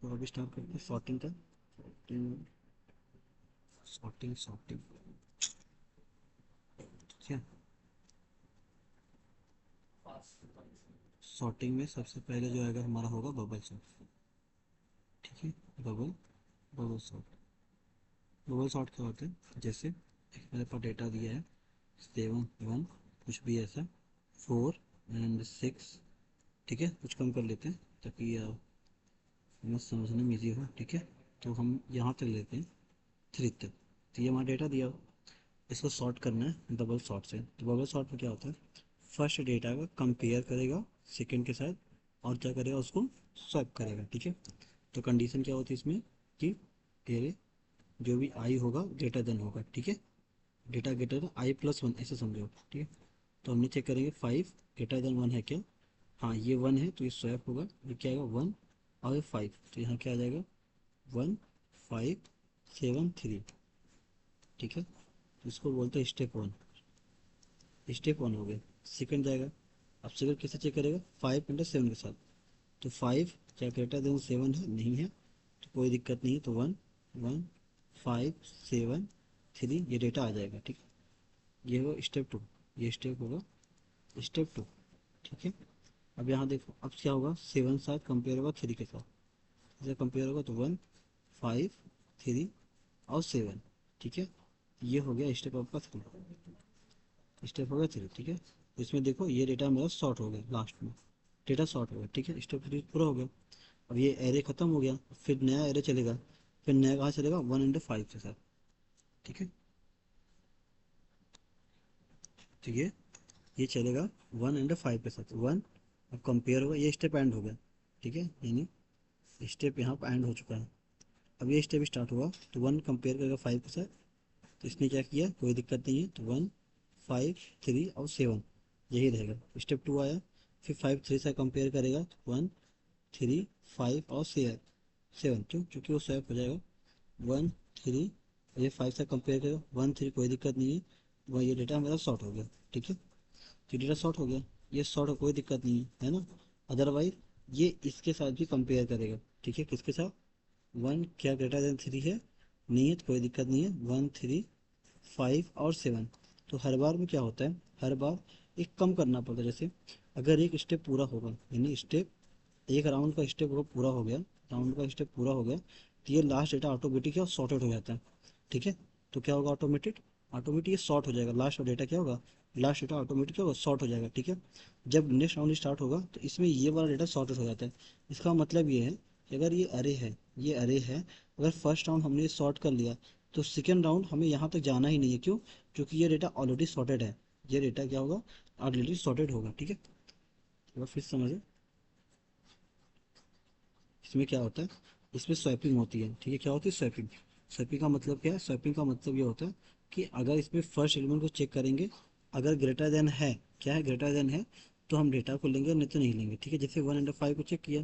तो अभी स्टार्ट करते हैं सॉर्टिंग का। सॉर्टिंग सॉर्टिंग ठीक है। सॉर्टिंग में सबसे पहले जो आएगा हमारा होगा बबल सॉर्ट। ठीक है। Bubble bubble sort. Bubble sort क्या होता है, जैसे एक मेरे पास डेटा दिया है 7 1 कुछ भी ऐसा 4 एंड 6। ठीक है, कुछ कम कर लेते हैं ताकि हमें समझने में ईजी हो। ठीक है, तो हम यहाँ तक लेते हैं 3 तक। तो ये हमारा डेटा दिया हो, इसको सॉर्ट करना है डबल सॉर्ट से। तो बबल सॉर्ट में क्या होता है, फर्स्ट डेटा का कंपेयर करेगा सेकंड के साथ और क्या करेगा, उसको स्वैप करेगा। ठीक है, तो कंडीशन क्या होती है इसमें कि तेरे जो भी आई होगा ग्रेटर देन होगा। ठीक है, डेटा ग्रेटर देन i+1 ऐसे समझो। ठीक है, तो हम नीचे करेंगे 5 ग्रेटर देन 1 है क्या, हाँ ये 1 है तो ये स्वैप होगा। ये क्या आएगा 1 और ये 5, तो यहाँ क्या आ जाएगा 1 5 7 3। ठीक है, तो इसको बोलते हैं स्टेप 1। स्टेप 1 हो गया। सेकंड जाएगा, अब सेकंड कैसे चेक करेगा 5 × 7 के साथ। तो 5 क्या ग्रेटर देन 7 है, नहीं है, तो कोई दिक्कत नहीं है। तो 1 1 5 7 3 ये डेटा आ जाएगा। ठीक है, ये होगा स्टेप 2। ये स्टेप होगा स्टेप 2। ठीक है, अब यहाँ देखो अब क्या होगा, 7 साथ कंपेयर होगा 3 के साथ। जैसे कंपेयर होगा तो 1 5 3 और 7। ठीक है, ये हो गया स्टेप आपका 3। स्टेप हो गया 3। ठीक है, तो इसमें देखो ये डेटा मेरा शॉर्ट हो गया, लास्ट में डेटा शॉर्ट हो गया। ठीक है, स्टेप 3 पूरा हो गया। अब ये एरे खत्म हो गया, फिर नया एरे चलेगा। फिर नया कहाँ चलेगा 1 × 5 के साथ। ठीक है, तो ये चलेगा 1 × 5 के साथ 1। अब कंपेयर होगा, ये स्टेप एंड हो गया। ठीक है, यानी स्टेप यहाँ पर एंड हो चुका है। अब ये स्टेप स्टार्ट हुआ तो 1 कंपेयर करेगा 5 के साथ। तो इसने क्या किया, कोई दिक्कत नहीं है, तो 1 5 3 और 7 यही रहेगा। स्टेप 2 आया, फिर 5 3 से कंपेयर करेगा तो 1 3 5 और 7 क्यों, क्योंकि वो स्वैप हो जाएगा 1 3। ये 5 से कंपेयर करेगा 1 3, कोई दिक्कत नहीं है, वह ये डेटा मेरा शॉर्ट हो गया। ठीक है, तो डेटा शॉर्ट हो गया, ये शॉर्ट हो कोई दिक्कत नहीं है ना। अदरवाइज ये इसके साथ भी कंपेयर करेगा। ठीक है, किसके साथ, 1 क्या ग्रेटर देन 3 है, नहीं है तो कोई दिक्कत नहीं है, 1 3 5 और 7। तो हर बार में क्या होता है, हर बार एक कम करना पड़ता है। जैसे अगर एक स्टेप पूरा होगा, यानी स्टेप एक राउंड का स्टेप वो पूरा हो गया, राउंड का स्टेप पूरा हो गया, तो ये लास्ट डेटा ऑटोमेटिक क्या सॉर्टेड हो जाता है। ठीक है, तो क्या होगा ऑटोमेटिक, ऑटोमेटिक ये शॉर्ट हो जाएगा। लास्ट डेटा क्या होगा, लास्ट डेटा ऑटोमेटिक क्या होगा शॉर्ट हो जाएगा। ठीक है, जब नेक्स्ट राउंड स्टार्ट होगा तो इसमें ये वाला डेटा शॉर्टेड हो जाता है। इसका मतलब ये है कि अगर ये अरे है, ये अरे है, अगर फर्स्ट राउंड हमने शॉर्ट कर लिया तो सेकेंड राउंड हमें यहाँ तक जाना ही नहीं है। क्यों, क्योंकि ये डेटा ऑलरेडी सॉर्टेड है। ये डेटा क्या होगा, ऑलरेडी सॉर्टेड होगा। ठीक है, तो फिर समझे इसमें क्या होता है, इसमें स्वैपिंग होती है। ठीक है, क्या होती है स्वैपिंग। स्वैपिंग का मतलब क्या है, स्वैपिंग का मतलब ये होता है कि अगर इसमें फर्स्ट एलिमेंट को चेक करेंगे, अगर ग्रेटर देन है, क्या है ग्रेटर देन है, तो हम डेटा को लेंगे, नहीं तो नहीं लेंगे। ठीक है, जैसे 1 × 5 को चेक किया,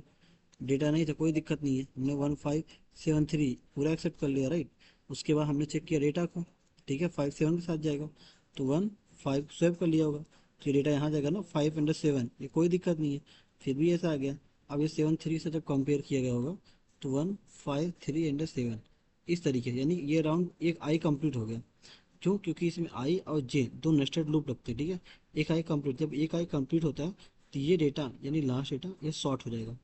डेटा नहीं था कोई दिक्कत नहीं है, हमने 1 5 7 3 पूरा एक्सेप्ट कर लिया, राइट। उसके बाद हमने चेक किया डेटा को, ठीक है 5 7 के साथ जाएगा, तो 1 5 स्वैप कर लिया होगा, तो ये डेटा यहाँ जाएगा ना 5 × 7, ये कोई दिक्कत नहीं है। फिर भी ऐसा आ गया, अब ये 7 3 से जब कंपेयर किया गया होगा तो 1 5 3 × 7 इस तरीके से, यानी ये राउंड एक आई कंप्लीट हो गया। क्यों, क्योंकि इसमें आई और जे दो नेस्टेड लूप लगते हैं। ठीक है, एक आई कंप्लीट, जब एक आई कंप्लीट होता है तो ये डेटा यानी लास्ट डेटा ये शॉर्ट हो जाएगा।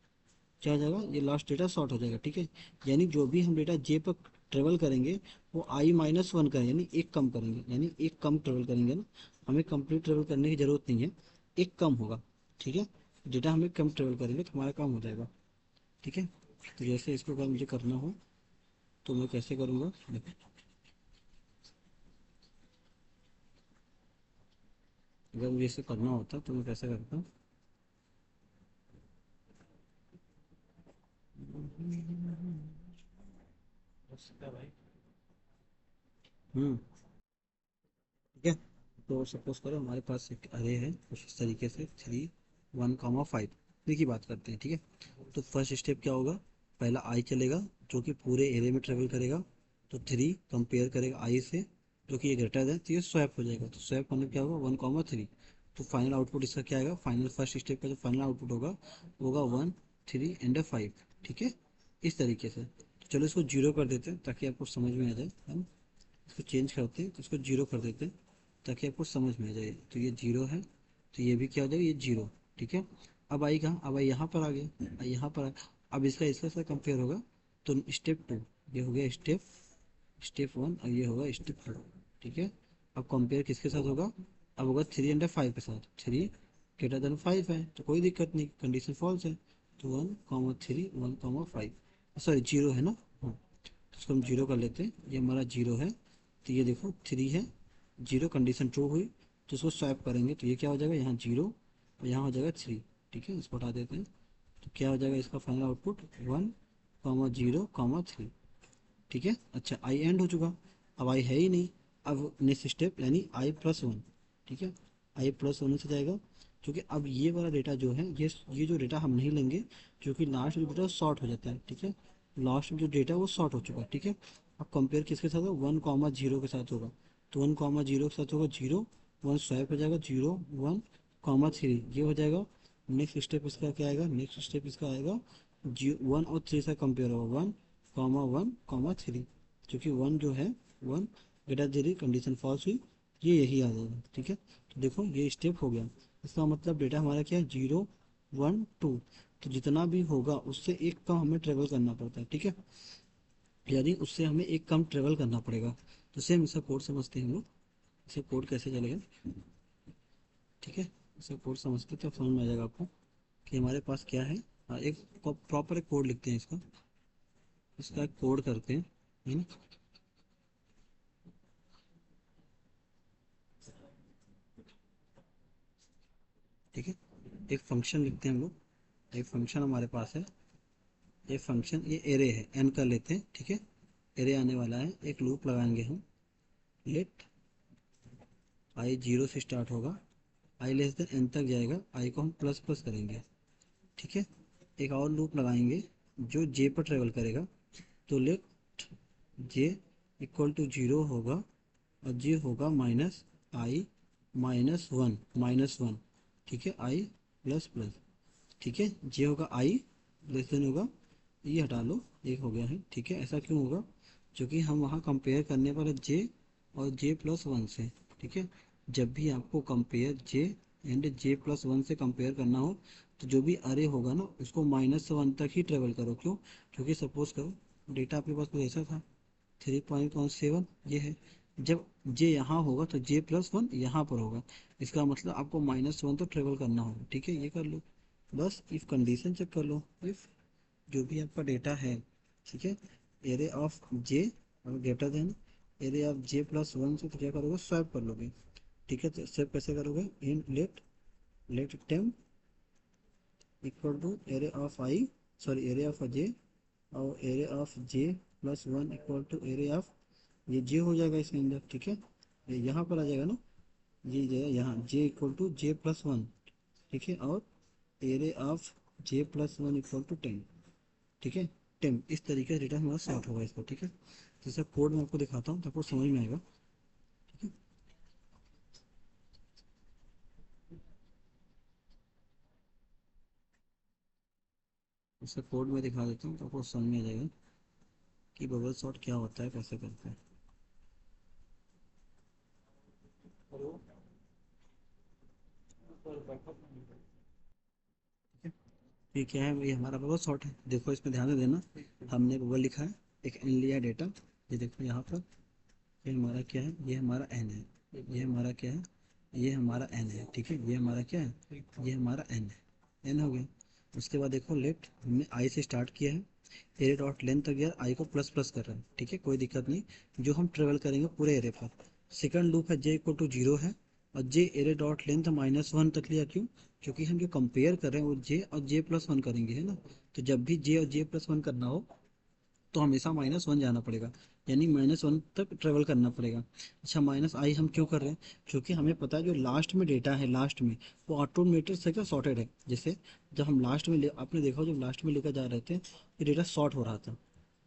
क्या हो जाएगा, ये लास्ट डेटा शॉर्ट हो जाएगा। ठीक है, यानी जो भी हम डेटा जे पर ट्रेवल करेंगे वो i-1 का यानी एक कम करेंगे, यानी एक कम ट्रेवल करेंगे ना, हमें कंप्लीट ट्रेवल करने की जरूरत नहीं है, एक कम होगा। ठीक है, डेटा हमें कम ट्रेवल करेंगे तो हमारा काम हो जाएगा। ठीक है, तो जैसे इसको अगर मुझे करना हो तो मैं कैसे करूँगा देखो, अगर मुझे इसे करना होता तो मैं कैसे करता। हम्म, ठीक है, तो सपोज करो हमारे पास एक अरे है कुछ इस तरीके से 3 1 5। थ्री की बात करते हैं। ठीक है, तो फर्स्ट स्टेप क्या होगा, पहला आई चलेगा जो कि पूरे एरिया में ट्रेवल करेगा, तो 3 कंपेयर करेगा आई से, जो कि ये ग्रेटर है तो ये स्वैप हो जाएगा। तो स्वैप होने क्या होगा 1 3। तो फाइनल आउटपुट इसका क्या आएगा, फाइनल फर्स्ट स्टेप का जो फाइनल आउटपुट होगा वो होगा 1 3 एंड 5। ठीक है, इस तरीके से। तो चलो इसको जीरो कर देते हैं ताकि आपको समझ में आ जाए, है ना। इसको चेंज करते हैं, तो इसको जीरो कर देते हैं ताकि आपको समझ में आ जाए। तो ये जीरो है, तो ये भी क्या हो जाएगा, ये जीरो। ठीक है। अब आई कहाँ, अब आई यहाँ पर आ गया, आई यहाँ पर अब इसका इसका साथ कंपेयर होगा, तो स्टेप टू, ये हो गया स्टेप स्टेप वन, और ये होगा स्टेप टू। ठीक है। अब कंपेयर किसके साथ होगा, अब होगा 3 और 5 के साथ। 3 > 5 है तो कोई दिक्कत नहीं, कंडीशन फॉल्स है। तो 1, 3, 1, 5, सॉरी जीरो है ना। हाँ, तो इसको हम जीरो कर लेते हैं, ये हमारा जीरो है। तो ये देखो 3 है, जीरो कंडीशन ट्रू हुई, तो इसको स्वैप करेंगे तो ये क्या हो जाएगा, यहाँ जीरो और यहाँ हो जाएगा 3। ठीक है, इसको हटा देते हैं। तो क्या हो जाएगा इसका फाइनल आउटपुट, 1, 0, 3। ठीक है। अच्छा, आई एंड हो चुका, अब आई है ही नहीं। अब नेक्स्ट स्टेप यानी i+1। ठीक है, i+1 से जाएगा, क्योंकि अब ये वाला डेटा जो है, ये जो डेटा हम नहीं लेंगे, क्योंकि लास्ट में डेटा शॉर्ट हो जाता है। ठीक है, लास्ट में जो डेटा है वो शॉर्ट हो चुका है। ठीक है। अब कंपेयर किसके साथ होगा, 1, 0 के साथ होगा। तो 1, 0 के साथ होगा जीरो, 1 स्वैप हो जाएगा, 0, 1, 3 ये हो जाएगा। नेक्स्ट स्टेप इसका क्या आएगा, नेक्स्ट स्टेप इसका आएगा 1 और 3 से कंपेयर होगा, 1, 1, 3, क्योंकि 1 जो है, 1 ग्रेटर देरी कंडीशन फॉल्स हुई, ये यही आ जाएगा। ठीक है, तो देखो ये स्टेप हो गया। इसका मतलब डेटा हमारा क्या है, 0, 1, 2। तो जितना भी होगा उससे एक कम हमें ट्रेवल करना पड़ता है। ठीक है, यानी उससे हमें एक कम ट्रेवल करना पड़ेगा। तो सेम इसका कोड समझते हैं हम लोग, इसे कोड कैसे चलेगा। ठीक है, इसे कोड समझते तो समझ में आ जाएगा आपको कि हमारे पास क्या है। हाँ, एक प्रॉपर एक कोड लिखते हैं इसका, इसका एक कोड करते हैं, है ना। ठीक है, एक फंक्शन लिखते हैं हम लोग, एक फंक्शन हमारे पास है। ये फंक्शन, ये एरे है, एन कर लेते हैं। ठीक है, एरे आने वाला है, एक लूप लगाएंगे हम, लेट आई जीरो से स्टार्ट होगा, आई लेस देन एन तक जाएगा, आई को हम प्लस प्लस करेंगे। ठीक है, एक और लूप लगाएंगे जो जे पर ट्रेवल करेगा, तो let j equal to zero होगा, और जे होगा -i -1। ठीक है, आई प्लस प्लस। ठीक है, जे होगा आई, लेस देन होगा, ये हटा लो, एक हो गया है। ठीक है, ऐसा क्यों होगा, क्योंकि हम वहाँ कंपेयर करने वाले जे और J+1 से। ठीक है, जब भी आपको कंपेयर जे एंड J+1 से कंपेयर करना हो, तो जो भी अरे होगा ना, उसको -1 तक ही ट्रेवल करो। क्यों, क्योंकि सपोज करो डेटा आपके पास कुछ ऐसा था, 3.7 ये है, जब जे यहाँ होगा तो J+1 यहाँ पर होगा, इसका मतलब आपको -1 तो ट्रेवल करना होगा। ठीक है, ये कर लो, बस इफ कंडीशन चेक कर लो। इफ जो भी आपका डेटा है, ठीक है, एरे ऑफ जे और greater than array of J+1 से, तो क्या करोगे, स्वैप कर लोगे। ठीक है, तो स्वैप कैसे करोगे, in let let temp equal to array of I, sorry array of J, और array of J+1 equal to array of, ये जे हो जाएगा इसके अंदर। ठीक है, ये यहाँ पर आ जाएगा ना, ये जाएगा यहाँ, जे इक्वल टू J+1। ठीक है, और array of J+1 equal to 10। ठीक है, 10, इस तरीके से डेटा हमारा सॉर्ट होगा इसको। ठीक है, जैसे कोड मैं आपको दिखाता हूँ तो आपको समझ में आएगा। ठीक है, जैसे कोड में दिखा देता हूँ तो आपको समझ में आ जाएगा कि बबल सॉर्ट क्या होता है, कैसे करते हैं। ठीक है, ये क्या है, ये हमारा बबल सॉर्ट है। देखो इसमें ध्यान से देना, हमने बबल लिखा है, एक एन लिया डेटा, ये देखो यहाँ पर, ये हमारा क्या है, ये हमारा एन है, ये हमारा क्या है, ये हमारा एन है। ठीक है, ये हमारा क्या है, ये हमारा एन है, एन हो गया। उसके बाद देखो लेट, हमने आई से स्टार्ट किया है, एरे डॉट लेंथ तक यार आई को प्लस प्लस कर रहा है। ठीक है, कोई दिक्कत नहीं, जो हम ट्रेवल करेंगे पूरे एरे पर। सेकंड लूप है जे इक्वल टू जीरो है, और जे एरे डॉट लेंथ -1 तक लिया, क्यों, क्योंकि हम जो कंपेयर कर रहे हैं वो जे और J+1 करेंगे, है ना। तो जब भी जे और J+1 करना हो तो हमेशा -1 जाना पड़ेगा, यानी -1 तक ट्रेवल करना पड़ेगा। अच्छा, माइनस आई हम क्यों कर रहे हैं, क्योंकि हमें पता है जो लास्ट में डेटा है, लास्ट में वो ऑटोमेटेड से क्या सॉर्टेड है। जैसे जब हम लास्ट में आपने देखा जब लास्ट में लेकर जा रहे थे, ये डेटा सॉर्ट हो रहा था,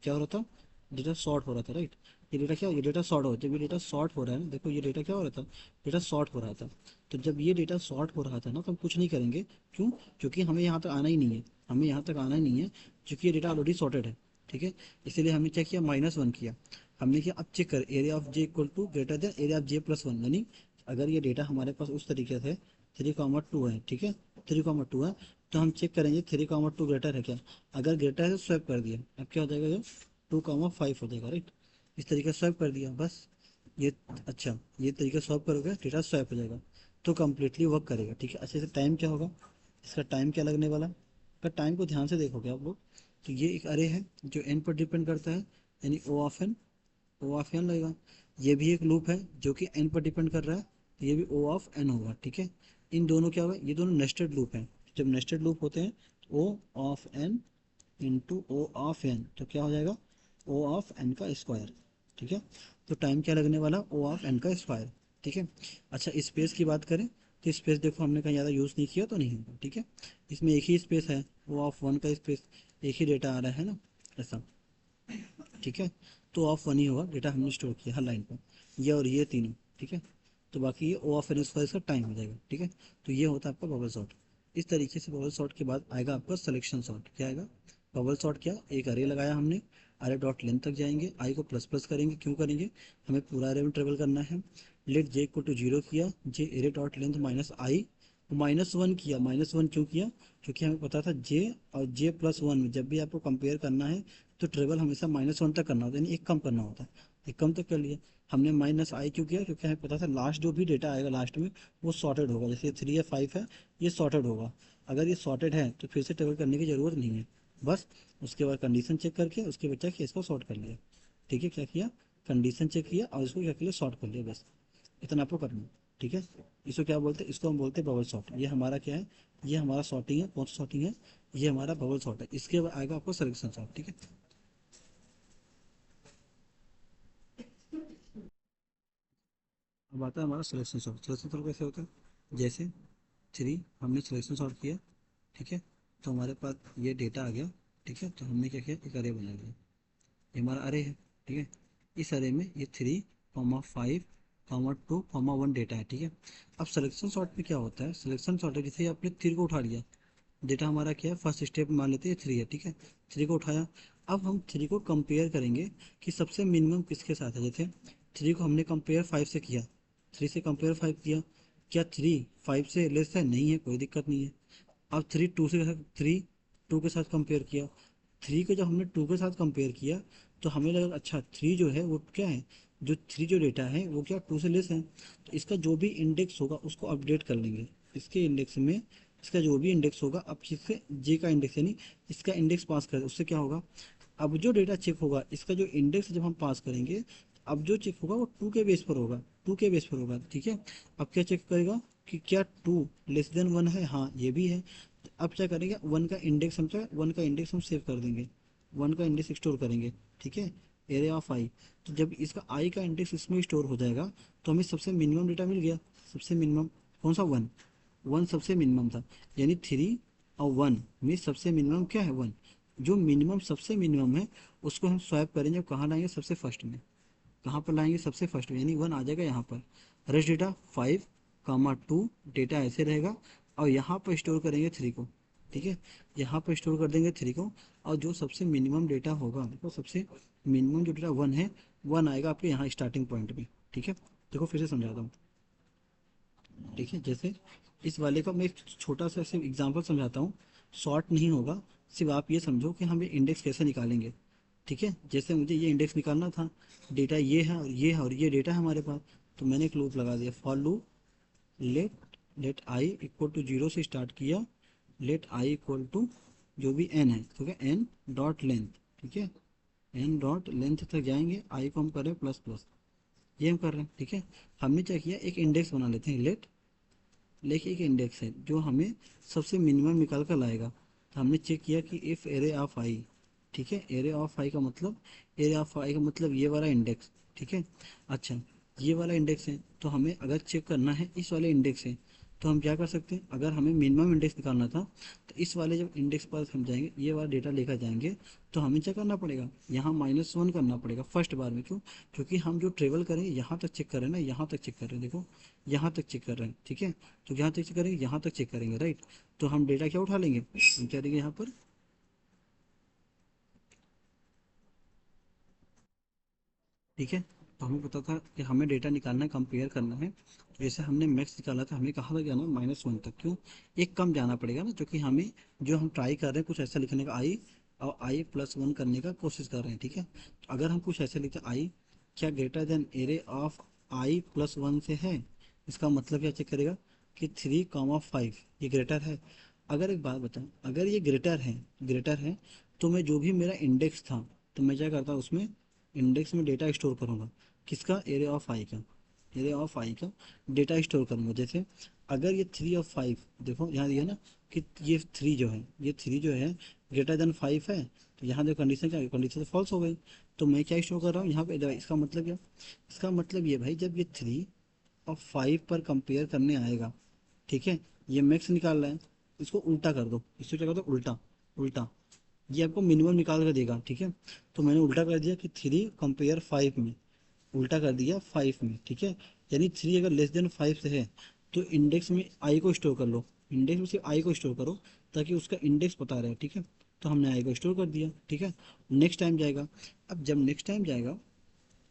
क्या हो रहा था, डेटा सॉर्ट हो रहा था, राइट। ये डेटा क्या, ये डेटा सॉर्ट हो, जब ये डेटा सॉर्ट हो रहा है ना, देखो ये डेटा क्या हो रहा था, डेटा सॉर्ट हो रहा था। तो जब ये डेटा सॉर्ट हो रहा था ना, तो हम कुछ नहीं करेंगे। क्यों, क्योंकि हमें यहाँ तक आना ही नहीं है, हमें यहाँ तक आना ही नहीं है। क्योंकि ये डेटा ऑलरेडी सॉर्टेड है, ठीक है। इसीलिए हमने क्या किया, -1 किया। हमने किया, अब चेक कर area of j equal to greater than area of j plus one, यानी अगर ये डेटा हमारे पास उस तरीके से 3,2 है, ठीक है, 3,2 है, तो हम चेक करेंगे 3,2 ग्रेटर है क्या। अगर ग्रेटर है तो स्वैप कर दिया, अब क्या हो जाएगा, ये 2,5 हो जाएगा, राइट। इस तरीके से स्वैप कर दिया बस। ये अच्छा, ये तरीका स्वैप करोगे डेटा स्वैप हो जाएगा, तो कम्प्लीटली वर्क करेगा, ठीक है। अच्छे से टाइम क्या होगा, इसका टाइम क्या लगने वाला, अगर टाइम को ध्यान से देखोगे आप लोग, तो ये एक अरे है जो एन पर डिपेंड करता है, यानी ओ ऑफ एन लगेगा। ये भी एक लूप है जो कि एन पर डिपेंड कर रहा है, तो ये भी ओ ऑफ एन होगा, ठीक है। इन दोनों क्या होगा, ये दोनों नेस्टेड लूप हैं। जब नेस्टेड लूप होते हैं तो O of N into O of N, तो क्या हो जाएगा, ओ ऑफ एन का स्क्वायर, ठीक है। तो टाइम क्या लगने वाला, ओ ऑफ एन का स्क्वायर, ठीक है। अच्छा, स्पेस की बात करें तो स्पेस देखो हमने कहीं ज़्यादा यूज़ नहीं किया तो नहीं होगा, ठीक है। इसमें एक ही स्पेस है, ओ ऑफ वन का स्पेस, एक ही डेटा आ रहा है ना, ऐसा, ठीक है। तो ऑफ वन ही होगा, डेटा हमने स्टोर किया हर लाइन पर, ये और ये तीनों, ठीक है। तो बाकी ये ओ ऑफ एन स्क्वायर का टाइम हो जाएगा, ठीक है। तो ये होता है आपका बबल सॉर्ट। इस तरीके से बबल सॉर्ट के बाद आएगा आपका सिलेक्शन सॉर्ट। क्या आएगा, बबल सॉर्ट क्या, एक अरे लगाया हमने, अरे डॉट लेंथ तक जाएंगे, आई को प्लस प्लस करेंगे, क्यों करेंगे, हमें पूरा अरे में ट्रेवल करना है। लेट जे इक्वल टू 0 किया, जे एरे डॉट लेंथ माइनस आई, -1 किया, -1 क्यों किया, क्योंकि हमें पता था जे और जे प्लस वन में जब भी आपको कंपेयर करना है तो ट्रेवल हमेशा -1 तक करना होता है, यानी एक कम करना होता है, एक कम तक कर लिया। हमने -i क्यों किया, क्योंकि हमें पता था लास्ट जो भी डेटा आएगा लास्ट में वो सॉर्टेड होगा, जैसे 3 या 5 है, ये सॉर्टेड होगा। अगर ये सॉर्टेड है तो फिर से ट्रेवल करने की ज़रूरत नहीं है, बस उसके बाद कंडीशन चेक करके उसके बाद क्या किया, इसको सॉर्ट कर लिया, ठीक है। क्या किया, कंडीशन चेक किया और इसको क्या किया, सॉर्ट कर लिया, बस इतना आपको करना है, ठीक है। इसको क्या बोलते हैं, इसको हम बोलते हैं बबल सॉर्ट। ये हमारा क्या है, ये हमारा सॉर्टिंग है, कौन सा सॉर्टिंग है, ये हमारा बबल सॉर्ट है। इसके बाद आएगा आपको सिलेक्शन सॉर्ट, ठीक है। अब आता है हमारा सिलेक्शन सॉर्ट। सिलेक्शन सॉर्ट कैसे होता है, जैसे 3 हमने सिलेक्शन सॉर्ट किया, ठीक है, तो हमारे पास ये डेटा आ गया, ठीक है। तो हमने क्या किया, एक अरे बना लिया, ये हमारा अरे है, ठीक है। इस अरे में ये 3,5,2,1 डेटा है, ठीक है। अब सिलेक्शन सॉर्ट में क्या होता है, सिलेक्शन सॉर्ट है जैसे आपने 3 को उठा लिया, डेटा हमारा क्या है, फर्स्ट स्टेप मान लेते हैं 3 है, ठीक है। 3 को उठाया, अब हम 3 को कंपेयर करेंगे कि सबसे मिनिमम किसके साथ है। जैसे 3 को हमने कंपेयर 5 से किया, 3 से कंपेयर 5 किया, क्या 3 5 से लेस है, नहीं है, कोई दिक्कत नहीं है। अब 3 के साथ कंपेयर किया, 3 को जब हमने 2 के साथ कंपेयर किया तो हमें लगा अच्छा 3 जो है वो क्या है, जो 3 जो डेटा है वो क्या 2 से लेस है, तो इसका जो भी इंडेक्स होगा उसको अपडेट कर लेंगे। इसके इंडेक्स में इसका जो भी इंडेक्स होगा, अब किससे, जे का इंडेक्स, यानी इसका इंडेक्स पास कर, उससे क्या होगा, अब जो डेटा चेक होगा इसका जो इंडेक्स जब हम पास करेंगे, अब जो चेक होगा वो 2 के बेस पर होगा, 2 के बेस पर होगा, ठीक है। अब क्या चेक करेगा कि क्या 2 लेस देन 1 है, हाँ ये भी है। तो अब क्या करेंगे, 1 का इंडेक्स हम क्या, 1 का इंडेक्स हम सेव कर देंगे, 1 का इंडेक्स स्टोर करेंगे, ठीक है, एरे ऑफ आई। तो जब इसका आई का इंडेक्स इसमें स्टोर हो जाएगा तो हमें सबसे मिनिमम डेटा मिल गया। सबसे मिनिमम कौन सा, 1, 1 सबसे मिनिमम था, यानी 3 और 1 में सबसे मिनिमम क्या है, 1। जो मिनिमम सबसे मिनिमम है उसको हम स्वैप करेंगे, अब कहाँ लाएंगे, सबसे फर्स्ट में, कहाँ पर लाएंगे, सबसे फर्स्ट में, यानी 1 आ जाएगा यहाँ पर। रेस्ट डेटा 5,2 डेटा ऐसे रहेगा, और यहाँ पर स्टोर करेंगे 3 को, ठीक है, यहाँ पर स्टोर कर देंगे 3 को। और जो सबसे मिनिमम डेटा होगा, देखो सबसे मिनिमम जो डेटा 1 है, 1 आएगा आपके यहाँ स्टार्टिंग पॉइंट में, ठीक है। देखो फिर से समझाता हूँ, ठीक है। जैसे इस वाले का मैं एक छोटा सा सिर्फ एग्जांपल समझाता हूँ, शॉर्ट नहीं होगा, सिर्फ आप ये समझो कि हम ये इंडेक्स कैसे निकालेंगे, ठीक है। जैसे मुझे ये इंडेक्स निकालना था, डेटा ये है और ये है और ये डेटा है हमारे पास, तो मैंने एक लूप लगा दिया, for loop, let let i equal to 0 से स्टार्ट किया, लेट आई इक्वल टू जो भी एन है, ठीक है, एन डॉट लेंथ, ठीक है, एन डॉट लेंथ तक जाएंगे, आई को हम करें प्लस प्लस, ये हम कर रहे हैं, ठीक है। हमने क्या किया, एक इंडेक्स बना लेते हैं, लेट लेके एक इंडेक्स है जो हमें सबसे मिनिमम निकाल कर लाएगा। तो हमने चेक किया कि इफ़ एरे ऑफ आई, ठीक है, एरे ऑफ आई का मतलब, एरे ऑफ आई का मतलब ये वाला इंडेक्स, ठीक है। अच्छा, ये वाला इंडेक्स है, तो हमें अगर चेक करना है इस वाले इंडेक्स से, तो हम क्या कर सकते हैं, अगर हमें मिनिमम इंडेक्स निकालना था तो इस वाले जब इंडेक्स पर हम जाएंगे, ये वाला डेटा लेकर जाएंगे, तो हमें क्या करना पड़ेगा, यहाँ -1 करना पड़ेगा फर्स्ट बार में, क्यों, क्योंकि हम जो ट्रेवल करें यहाँ तक चेक कर रहे हैं ना, यहाँ तक चेक कर रहे हैं, देखो यहाँ तक चेक कर रहे हैं, ठीक है। तो यहाँ तक चेक करेंगे, यहाँ तक चेक करेंगे, राइट। तो हम डेटा क्या उठा लेंगे, हम क्या देंगे यहाँ पर, ठीक है। तो हमें पता था कि हमें डेटा निकालना है, कंपेयर करना है। तो जैसे हमने मैक्स निकाला था, हमें कहाँ तक जाना है, -1 तक। क्यों? एक कम जाना पड़ेगा ना, क्योंकि हमें जो हम ट्राई कर रहे हैं कुछ ऐसा लिखने का, आई और i+1 करने का कोशिश कर रहे हैं। ठीक है, तो अगर हम कुछ ऐसे लिखते हैं, आई क्या greater than array of i+1 से है, इसका मतलब क्या चेक करेगा कि 3,5 ये ग्रेटर है। अगर एक बात बताएं, अगर ये ग्रेटर है तो मैं जो भी मेरा इंडेक्स था, तो मैं क्या करता उसमें, इंडेक्स में डेटा स्टोर करूँगा। किसका? एरे ऑफ आई का। एरे ऑफ आई का डेटा स्टोर करूँगा। जैसे अगर ये 3 और 5, देखो यहाँ दिया ना कि ये 3 जो है, ये 3 जो है ग्रेटर देन 5 है, तो यहाँ जो कंडीशन क्या, कंडीशन तो फॉल्स हो गई। तो मैं क्या स्टोर कर रहा हूँ यहाँ पे, इसका मतलब क्या, इसका मतलब ये भाई, जब ये 3 और 5 पर कंपेयर करने आएगा, ठीक है, ये मैक्स निकाल रहा है, इसको उल्टा कर दो, इसको क्या कर दो, उल्टा। उल्टा ये आपको मिनिमम निकाल कर देगा। ठीक है, तो मैंने उल्टा कर दिया कि 3 कंपेयर 5 में, उल्टा कर दिया 5 में। ठीक है, यानी 3 अगर लेस देन 5 से है तो इंडेक्स में आई को स्टोर कर लो, इंडेक्स में सिर्फ आई को स्टोर करो, ताकि उसका इंडेक्स पता रहे। ठीक है, तो हमने आई को स्टोर कर दिया। ठीक है, नेक्स्ट टाइम जाएगा। अब जब नेक्स्ट टाइम जाएगा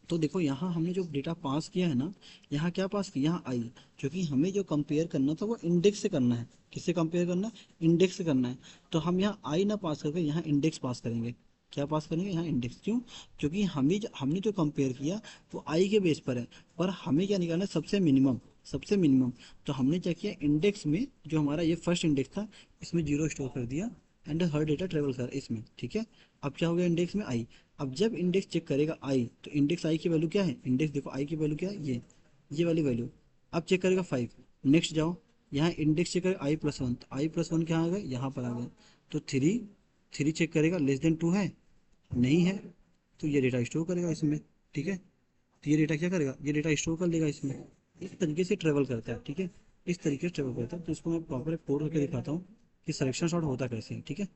तो देखो यहाँ हमने जो डेटा पास किया है ना, यहाँ क्या पास किया, यहाँ आई। क्योंकि हमें जो कंपेयर करना था वो इंडेक्स से करना है। किससे कंपेयर करना है? इंडेक्स से करना है। तो हम यहाँ आई ना पास करके यहाँ इंडेक्स पास करेंगे। क्या पास करेंगे? यहाँ इंडेक्स। क्यों? क्योंकि हमने जो कंपेयर किया वो आई के बेस पर है, पर हमें क्या निकालना है, सबसे मिनिमम। सबसे मिनिमम। तो हमने क्या किया, इंडेक्स में जो हमारा ये फर्स्ट इंडेक्स था, इसमें 0 स्टोर कर दिया, एंड हर डेटा ट्रेवल कर इसमें। ठीक है, अब क्या हो गया, इंडेक्स में आई। अब जब इंडेक्स चेक करेगा आई, तो इंडेक्स आई की वैल्यू क्या है, इंडेक्स देखो आई की वैल्यू क्या है, ये वाली वैल्यू। अब चेक करेगा 5। नेक्स्ट जाओ, यहाँ इंडेक्स चेक करेगा i+1, तो i+1 क्या आ गया, यहाँ पर आ गया। तो 3 चेक करेगा, लेस देन 2 है, नहीं है, तो ये डेटा स्टोर करेगा इसमें। ठीक है, तो ये डेटा क्या करेगा, ये डेटा स्टोर कर लेगा इसमें। इस तरीके से ट्रेवल करता है। ठीक है, इस तरीके से ट्रेवल करता है। तो इसको मैं प्रॉपर कोड करके दिखाता हूँ कि सिलेक्शन शॉट होता कैसे है। ठीक है,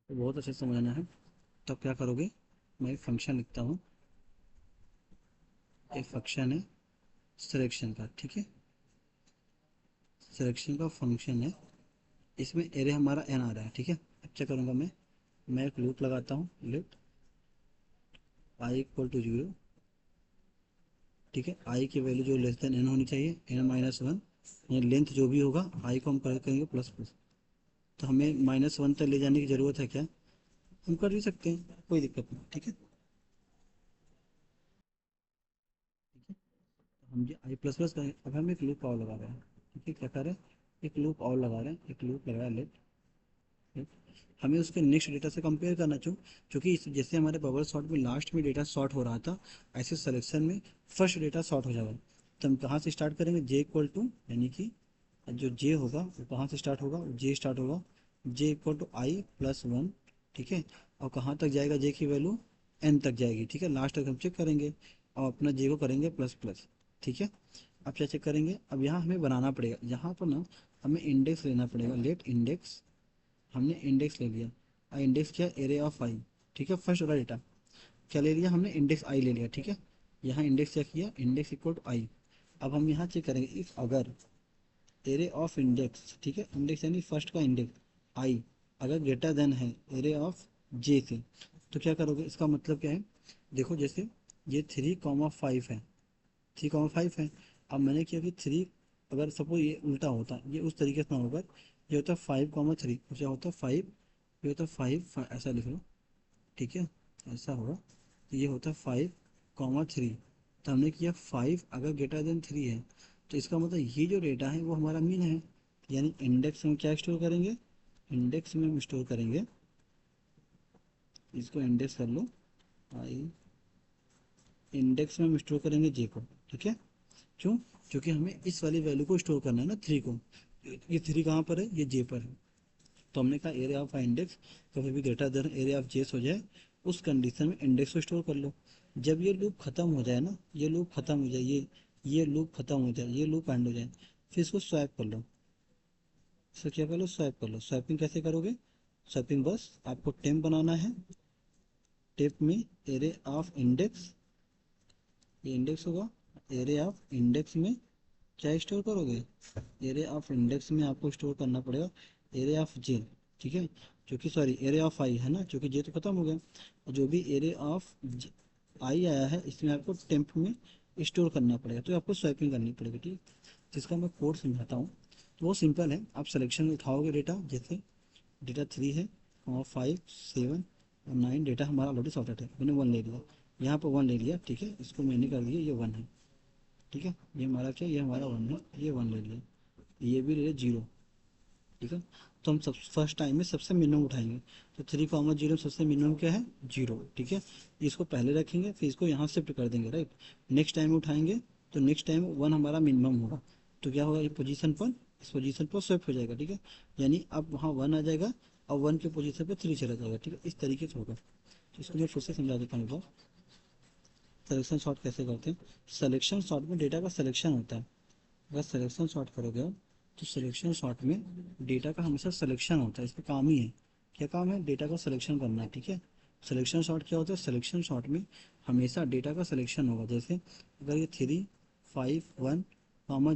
तो बहुत अच्छे से समझना है। तब क्या करोगे, मैं एक फंक्शन लिखता हूँ। एक फंक्शन है सिलेक्शन का। ठीक है, सिलेक्शन का फंक्शन है, इसमें एरे हमारा एन आ रहा है। ठीक है, अब क्या करूँगा मैं एक लूप लगाता हूँ, लेट i = 0। ठीक है, आई की वैल्यू जो लेस देन एन होनी चाहिए, n-1, या लेंथ जो भी होगा, आई को हम कर करेंगे प्लस प्लस। तो हमें -1 तक ले जाने की ज़रूरत है क्या, हम कर भी सकते हैं, कोई दिक्कत नहीं। ठीक है, ठीक है, तो हम ये i++ करेंगे। अब हम एक लूप और लगा रहे हैं। ठीक है, क्या कर रहे हैं, एक लूप और लगा रहे हैं, एक लूप लगाया, लेट। हमें उसके नेक्स्ट डेटा से कंपेयर करना चाहिए। क्योंकि जैसे हमारे बबल सॉर्ट में लास्ट में डेटा सॉर्ट हो रहा था, ऐसे सिलेक्शन में फर्स्ट डेटा सॉर्ट हो जाएगा। तो हम कहाँ से स्टार्ट करेंगे, j=, यानी कि जो j होगा वो कहाँ से स्टार्ट होगा, j स्टार्ट होगा j=i+1। ठीक है, और कहाँ तक जाएगा, j की वैल्यू n तक जाएगी। ठीक है, लास्ट तक हम चेक करेंगे और अपना j को करेंगे प्लस प्लस। ठीक है, अब क्या चेक करेंगे, अब यहाँ हमें बनाना पड़ेगा, यहाँ पर ना हमें इंडेक्स लेना पड़ेगा, लेट इंडेक्स। हमने इंडेक्स ले लिया, और इंडेक्स क्या, एरे ऑफ आई। ठीक है, फर्स्ट वाला डेटा क्या ले लिया हमने, इंडेक्स आई ले लिया। ठीक है, यहाँ इंडेक्स क्या किया, इंडेक्स = आई। अब हम यहाँ चेक करेंगे, इफ अगर एरे ऑफ इंडेक्स, ठीक है, इंडेक्स यानी फर्स्ट का इंडेक्स आई, अगर ग्रेटर देन है एरे ऑफ जे से, तो क्या करोगे, इसका मतलब क्या है, देखो जैसे ये 3,5 है, 3,5 है। अब मैंने किया कि 3, अगर सपोज ये उल्टा होता, ये उस तरीके से ना होकर, ये होता 5,3, क्या होता 5, ये होता 5, ऐसा लिख लो। ठीक है, ऐसा होगा, तो ये होता 5,3। तो हमने किया 5 अगर ग्रेटर देन 3 है, तो इसका मतलब ये जो डेटा है वो हमारा मीन है। यानी इंडेक्स में क्या स्टोर करेंगे, इंडेक्स में हम स्टोर करेंगे, इसको इंडेक्स कर लो, आई, इंडेक्स में हम स्टोर करेंगे जे को। ठीक है, क्यों? क्योंकि हमें इस वाली वैल्यू को स्टोर करना है ना, 3 को। ये 3 कहाँ पर है, ये जे पर है। तो हमने कहा एरिया ऑफ इंडेक्स कभी भी ग्रेटर देन एरिया ऑफ जेस हो जाए, उस कंडीशन में इंडेक्स को स्टोर कर लो। जब ये लूप खत्म हो जाए ना, ये लूप खत्म हो जाए, ये लूप खत्म हो जाए, ये लूप एंड हो जाए, फिर इसको स्वैप कर लो। इसको क्या कर लो, स्वैप कर लो। स्वैपिंग कैसे करोगे, स्वैपिंग बस आपको टेम्प बनाना है। टेप में एरे ऑफ इंडेक्स, ये इंडेक्स होगा, एरे ऑफ इंडेक्स में क्या स्टोर करोगे, एरे ऑफ इंडेक्स में आपको स्टोर करना पड़ेगा एरे ऑफ जे, ठीक है, जो कि सॉरी एरे ऑफ आई है ना, जो कि जे तो खत्म हो गया, और जो भी एरे ऑफ आई आया है इसमें आपको टेम्प में स्टोर करना पड़ेगा, तो आपको स्वैपिंग करनी पड़ेगी, ठीक है। जिसका मैं कोड समझाता हूँ, तो वो सिंपल है। आप सिलेक्शन उठाओगे डेटा, जैसे डेटा 3 है और 5 7 और 9, डेटा हमारा ऑलरेडी सॉर्टेड है, मैंने 1 ले लिया, यहाँ पर 1 ले लिया, ठीक है, इसको मैंने कर दिया, ये 1 है, ठीक है, ये हमारा क्या, ये हमारा 1 है, ये 1 ले लिया, ये भी ले लिया 0, ठीक है। तो हम सब फर्स्ट टाइम में सबसे मिनिमम उठाएंगे, तो 3 0 सबसे मिनिमम क्या है, 0, ठीक है। इसको पहले रखेंगे, फिर इसको यहाँ शिफ्ट कर देंगे, राइट। नेक्स्ट टाइम उठाएंगे तो नेक्स्ट टाइम 1 हमारा मिनिमम होगा, तो क्या होगा, ये पोजीशन पर, इस पोजीशन पर स्विफ्ट हो जाएगा, ठीक है। यानी अब वहाँ 1 आ जाएगा और 1 के पोजीशन पर 3 चला जाएगा, ठीक है, इस तरीके से होगा। तो इसको मैं फिर से समझा देता हूँ एक बार, सिलेक्शन शॉर्ट कैसे करते हैं। सिलेक्शन शॉर्ट में डेटा का सिलेक्शन होता है, अगर सिलेक्शन शॉर्ट करोगे आप, तो सिलेक्शन शॉर्ट में डेटा का हमेशा सिलेक्शन होता है, इसका काम ही है, क्या काम है, डेटा का सिलेक्शन करना है, ठीक है। सिलेक्शन शॉर्ट क्या होता है, सिलेक्शन शॉर्ट में हमेशा डेटा का सिलेक्शन होगा, जैसे अगर ये 3 5 1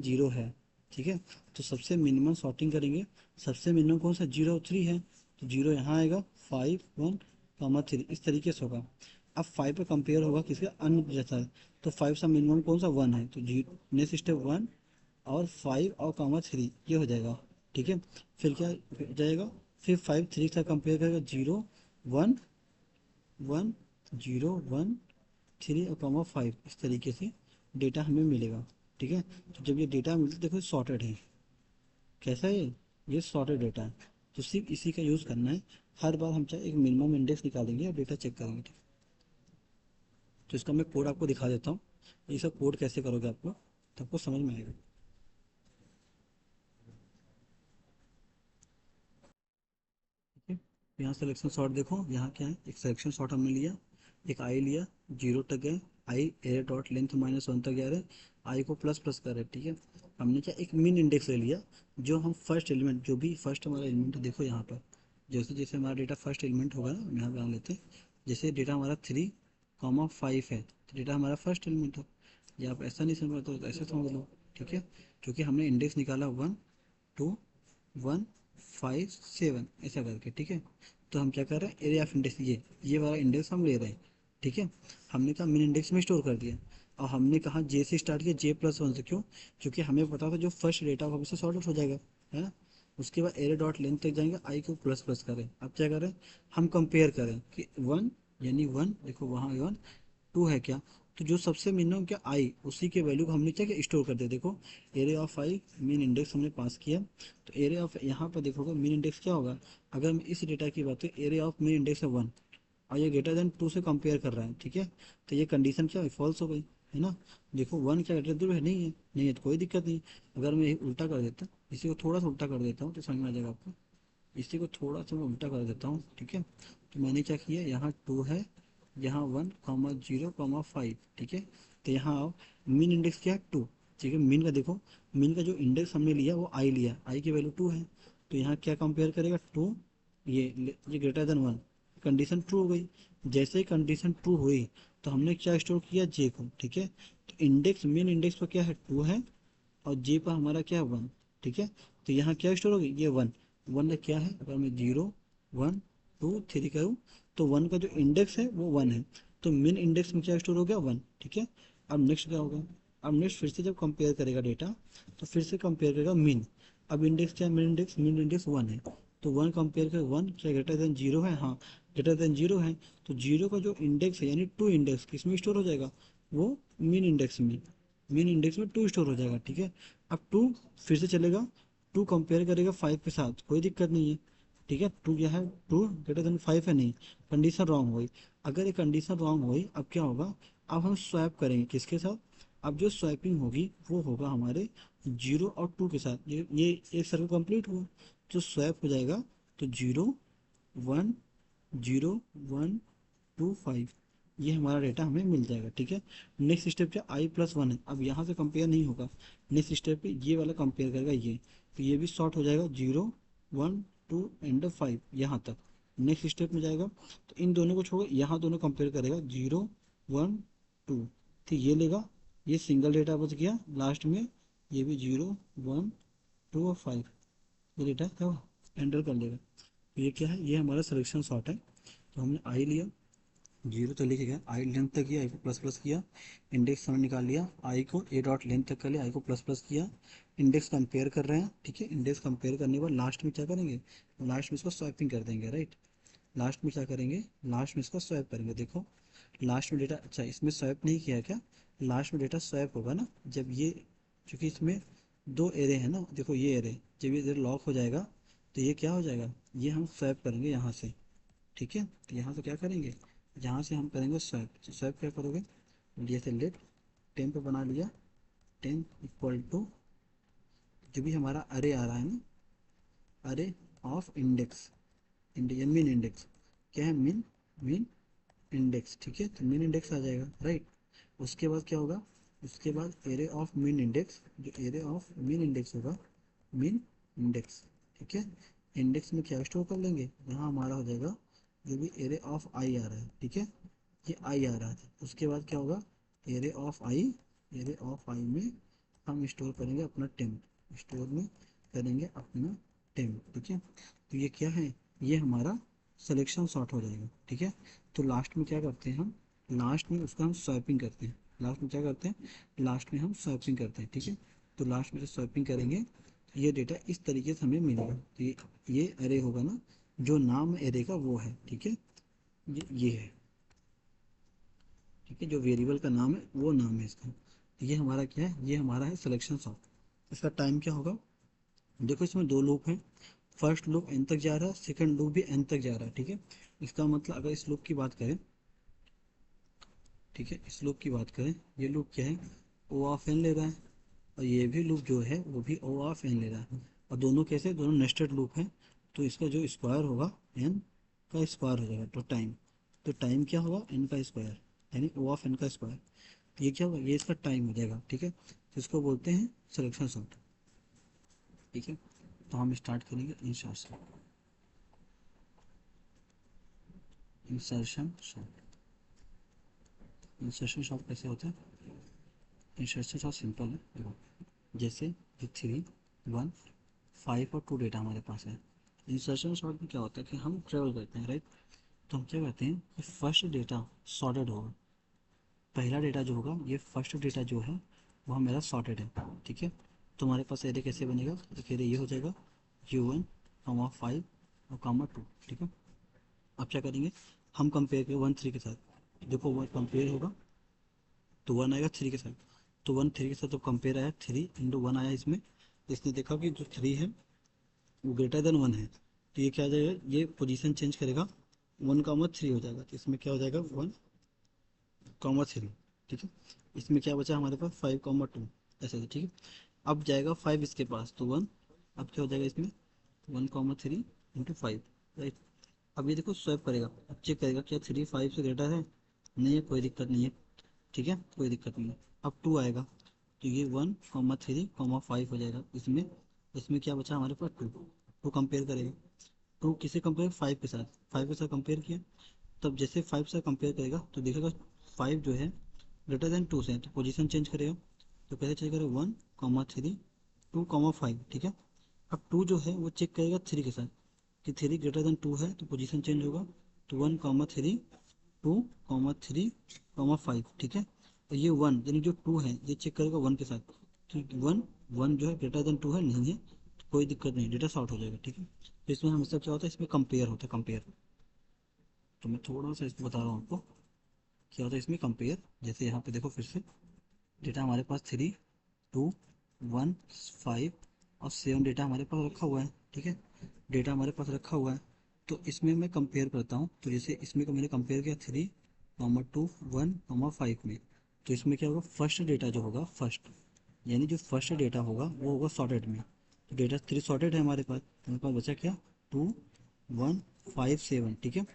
0 है, ठीक है, तो सबसे मिनिमम सॉर्टिंग करेंगे, सबसे मिनिमम कौन सा, 0 3 है, तो 0 यहाँ आएगा, 5 1 3, इस तरीके से होगा। अब 5 पे कंपेयर होगा किसके, अन्य जैसा है, तो 5 का मिनिमम कौन सा, 1 है, तो जी नेक्स्ट स्टेप 1 और 5 और कामा 3, ये हो जाएगा, ठीक है। फिर क्या हो जाएगा, फिर 5 3 का कंपेयर करेगा, 0 1 1 0 1 3 और कामा 5, इस तरीके से डेटा हमें मिलेगा, ठीक है। तो जब ये डेटा मिलता है, देखो सॉर्टेड है, कैसा है ये सॉर्टेड डेटा है, तो सिर्फ इसी का यूज़ करना है। हर बार हम चाहे एक मिनिमम इंडेक्स निकालेंगे और डेटा चेक करेंगे, ठीक है। तो इसका मैं कोड आपको दिखा देता हूँ, ये सब कोड कैसे करोगे आपको, तो आपको समझ में आएगा, ठीक है। यहाँ सिलेक्शन शॉट देखो, यहाँ क्या है, एक सिलेक्शन शॉट हमने लिया, एक आई लिया, 0 तक गए, आई एरे डॉट लेंथ -1 तक जा रहे, आई को प्लस प्लस कर रहे, ठीक है। हमने क्या, एक मिन इंडेक्स ले लिया, जो हम फर्स्ट एलिमेंट, जो भी फर्स्ट हमारा एलिमेंट है, देखो यहाँ पर जैसे जैसे हमारा डेटा फर्स्ट एलिमेंट होगा ना, हम यहाँ पे लेते हैं, जैसे डेटा हमारा 3 5 है, तो डेटा हमारा फर्स्ट एलिमेंट है, या आप ऐसा नहीं समझ तो ऐसे समझ लो, ठीक है, क्योंकि हमने इंडेक्स निकाला 1 2 1 5 7 ऐसा करके, ठीक है। तो हम क्या कर रहे हैं, एरिया ऑफ इंडेक्स, ये वाला इंडेक्स हम ले रहे हैं, ठीक है। हमने कहा मिन इंडेक्स में स्टोर कर दिया, और हमने कहा जे से स्टार्ट किया, J+1 से, क्यों, क्योंकि हमें पता था जो फर्स्ट डेटा होगा उससे सॉर्ट आउट हो जाएगा, है ना। उसके बाद एरे डॉट लेंथ तक जाएंगे, आई को प्लस प्लस करें, अब क्या करें, हम कंपेयर करें कि 1, यानी 1 देखो वहाँ 1 2 है क्या, तो जो सबसे मिनिमम क्या आई, उसी के वैल्यू को हमने क्या किया, स्टोर कर दिया, देखो array of I mean index हमने पास किया, तो एरे ऑफ यहाँ पर देखोगे मीन इंडेक्स क्या होगा, अगर हम इस डेटा की बात करें, एरे ऑफ मीन इंडेक्स है 1 और ये ग्रेटर देन 2 से कंपेयर कर रहा है, ठीक है, तो ये कंडीशन क्या हुई, फॉल्स हो गई, है ना। देखो 1 क्या ग्रेटर देन है, नहीं है तो कोई दिक्कत नहीं। अगर मैं उल्टा कर देता, इसी को थोड़ा सा उल्टा कर देता हूँ तो समझ में आ जाएगा आपको, इसी को थोड़ा सा मैं उल्टा कर देता हूँ, ठीक है। तो मैंने क्या किया, यहाँ 2 है, यहाँ 1 0 5, ठीक है। तो यहाँ आओ, मीन इंडेक्स क्या है, 2, ठीक है। मीन का देखो, मीन का जो इंडेक्स हमने लिया वो आई लिया, आई की वैल्यू 2 है, तो यहाँ क्या कंपेयर करेगा, 2, ये ग्रेटर देन 1, कंडीशन ट्रू हो गई। जैसे ही कंडीशन ट्रू हुई, तो हमने क्या स्टोर किया, जे को, ठीक है। तो इंडेक्स मीन इंडेक्स पर क्या है, 2 है, और जे पर हमारा क्या है, 1, ठीक है। तो यहाँ क्या स्टोर होगी, ये 1, 1 का क्या है, अगर मैं 0 1 2 3 करूँ, तो 1 का जो इंडेक्स है वो 1 है, तो मिन इंडेक्स में क्या स्टोर हो गया, 1, ठीक है। अब नेक्स्ट क्या होगा, अब नेक्स्ट फिर से जब कंपेयर करेगा डेटा, तो फिर से कंपेयर करेगा मिन, अब इंडेक्स क्या है, मिन इंडेक्स 1 है, तो 1 कंपेयर कर 1 क्या ग्रेटर देन 0 है, हाँ ग्रेटर देन 0 है, तो 0 का जो इंडेक्स है यानी 2 इंडेक्स किस में स्टोर हो जाएगा, वो मिन इंडेक्स में, मेन इंडेक्स में 2 स्टोर हो जाएगा, ठीक है। अब 2 फिर से चलेगा, 2 कंपेयर करेगा 5 के साथ, कोई दिक्कत नहीं है, ठीक है। 2 क्या है, 2 ग्रेटर देन 5 है, नहीं, कंडीशन रॉन्ग हुई। अगर ये कंडीशन रॉन्ग हुई, अब क्या होगा, अब हम स्वैप करेंगे किसके साथ, अब जो स्वैपिंग होगी वो होगा हमारे 0 और 2 के साथ, ये एक सर्कल कंप्लीट हुआ, तो स्वैप हो जाएगा, तो 0 1 0 1 2 5, ये हमारा डेटा हमें मिल जाएगा, ठीक है। नेक्स्ट स्टेप क्या, I+1 है, अब यहाँ से कंपेयर नहीं होगा, नेक्स्ट स्टेप पे ये वाला कंपेयर करेगा, ये तो ये भी शॉर्ट हो जाएगा, 0 1 टू एंड 5 यहाँ तक। नेक्स्ट स्टेप में जाएगा तो इन दोनों को छोड़ यहाँ दोनों कंपेयर करेगा, 0 1 2, ठीक ये लेगा, ये सिंगल डेटा बच गया लास्ट में, ये भी 0 1 2 और 5, ये डेटा क्या एंटर कर लेगा। तो ये क्या है, ये हमारा सिलेक्शन सॉर्ट है। तो हमने आई लिया, 0 तो लिखे गया, आई लेंथ तक किया, आई को प्लस प्लस किया, इंडेक्स हमने निकाल लिया, आई को ए डॉट लेंथ तक कर लिया, आई को प्लस प्लस किया, इंडेक्स कंपेयर कर रहे हैं, ठीक है। इंडेक्स कंपेयर करने के बाद लास्ट में क्या करेंगे, लास्ट में इसको स्वैपिंग कर देंगे, राइट। लास्ट में क्या करेंगे, लास्ट में इसको स्वैप करेंगे। देखो लास्ट में डेटा, अच्छा इसमें स्वैप नहीं किया क्या, लास्ट में डेटा स्वैप होगा ना जब ये, क्योंकि इसमें दो एरे है ना, देखो ये एरे जब ये लॉक हो जाएगा तो ये क्या हो जाएगा, ये हम स्वैप करेंगे यहाँ से, ठीक है। तो यहाँ से क्या करेंगे, यहाँ से हम करेंगे स्वैप। तो स्वैप क्या करोगे, जैसे लेट 10 पे बना लिया, 10 इक्वल टू जो भी हमारा अरे आ रहा है ना, अरे ऑफ इंडेक्स, मीन इंडेक्स क्या है, मीन मीन इंडेक्स, ठीक है। तो मीन इंडेक्स आ जाएगा, राइट। उसके बाद क्या होगा, उसके बाद एरे ऑफ मीन इंडेक्स, जो एरे ऑफ मीन इंडेक्स होगा, मीन इंडेक्स, ठीक है। इंडेक्स में क्या स्टोर कर लेंगे, यहाँ हमारा हो जाएगा जो भी एरे ऑफ आई आ रहा है, ठीक है, ये आई आ रहा था। उसके बाद क्या होगा, array of I, array of I में हम स्टोर करेंगे अपना टेम्प, स्टोर में करेंगे अपना टेम्प, ठीक है। तो ये क्या है, ये हमारा सिलेक्शन सॉर्ट हो जाएगा, ठीक है। तो लास्ट में क्या करते हैं हम, लास्ट में उसका हम स्वैपिंग करते हैं, लास्ट में क्या करते हैं, लास्ट में हम स्वैपिंग करते हैं, ठीक है। तो लास्ट में से स्वैपिंग करेंगे तो ये डेटा इस तरीके से हमें मिलेगा। तो ये अरे होगा ना, जो नाम एरे का वो है, ठीक है, ये है, ठीक है, जो वेरिएबल का नाम है वो नाम है इसका। तो ये हमारा क्या है, ये हमारा है सिलेक्शन सॉर्ट। इसका टाइम क्या होगा, देखो इसमें दो लूप हैं, फर्स्ट लूप एन तक जा रहा है, सेकंड लूप भी एन तक जा रहा है, ठीक है। इसका मतलब अगर इस लूप की बात करें, ठीक है, इस लूप की बात करें, ये लूप क्या है, ओ ऑफ एन ले रहा है, और ये भी लूप जो है वो भी ओ ऑफ एन ले रहा है, और दोनों कैसे, दोनों नेस्टेड लूप हैं। तो इसका जो स्क्वायर होगा एन का स्क्वायर हो जाएगा, तो टाइम क्या होगा, एन का स्क्वायर, यानी ओ ऑफ एन का स्क्वायर। ये क्या होगा, ये इसका टाइम हो जाएगा, ठीक है। तो इसको बोलते हैं सिलेक्शन सॉर्ट, ठीक है। तो हम स्टार्ट करेंगे insertion, insertion sort. Insertion sort कैसे होता है, इंसर्शन सॉर्ट सिंपल है, देखो जैसे ये 3 1 5 और 2 डेटा हमारे पास है। इंसर्शन सॉर्ट में क्या होता है कि हम ट्रेवल करते हैं, राइट। तो हम क्या करते हैं कि फर्स्ट डेटा सॉर्टेड होगा, पहला डेटा जो होगा, ये फर्स्ट डेटा जो है वो मेरा सॉर्टेड है, ठीक है। तो हमारे पास एरे कैसे बनेगा, एक एरे ये हो जाएगा u1 5 और कामा 2, ठीक है। अब क्या करेंगे, हम कंपेयर करें 1 3 के साथ, देखो वो कंपेयर होगा तो 1 आएगा 3 के साथ, तो 1 3 के साथ तो कंपेयर आया, 3 × 1 आया इसमें, तो इसने देखा कि जो 3 है वो ग्रेटर देन 1 है, तो ये क्या आ जाएगा, ये पोजीशन चेंज करेगा, 1 3 हो जाएगा, तो इसमें क्या हो जाएगा 1 3, ठीक है। इसमें क्या बचा हमारे पास 5 2, ऐसे, ठीक है। अब जाएगा 5 इसके पास तो 1, अब क्या हो जाएगा इसमें 1 3 × 5, राइट। अब ये देखो स्वैप करेगा, अब चेक करेगा क्या 3 5 से ग्रेटर है, नहीं है, कोई दिक्कत नहीं है, ठीक है, कोई दिक्कत नहीं है। अब 2 आएगा तो ये 1 3 5 हो जाएगा, इसमें इसमें क्या बचा हमारे पास 2, 2 कंपेयर करेगा, 2 किसे कंपेयर, 5 के साथ, 5 के साथ कंपेयर किया, तब जैसे 5 से कंपेयर करेगा तो देखेगा 5 जो है ग्रेटर देन 2 से है, तो पोजीशन चेंज करेगा, तो कैसे चेंज करेगा 1 3 2 5, ठीक है। अब 2 जो है वो चेक करेगा 3 के साथ कि 3 ग्रेटर देन 2 है, तो पोजीशन चेंज होगा, तो 1 3 2 3 5, ठीक है। और ये 1 यानी जो 2 है ये चेक करेगा 1 के साथ, तो 1 1 जो है ग्रेटर देन 2 है, नहीं है, तो कोई दिक्कत नहीं, डेटा शॉर्ट हो जाएगा, ठीक है। तो इसमें हमेशा क्या होता है, इसमें कंपेयर होता है, कंपेयर। तो मैं थोड़ा सा इसको बता रहा हूँ आपको, क्या होता है इसमें कंपेयर। जैसे यहाँ पे देखो फिर से डेटा हमारे पास 3 2 1 5 और 7 डेटा हमारे पास रखा हुआ है, ठीक है, डेटा हमारे पास रखा हुआ है। तो इसमें मैं कंपेयर करता हूँ, तो जैसे इसमें मैंने कंपेयर किया 3 2 1 5 में, तो इसमें क्या होगा, फर्स्ट डेटा जो होगा, फर्स्ट यानी जो फर्स्ट डेटा होगा वो होगा सॉर्टेड में, तो डेटा 3 सॉर्टेड है हमारे पास, तो हमारे पास बचा क्या 2 1 5 7, ठीक है।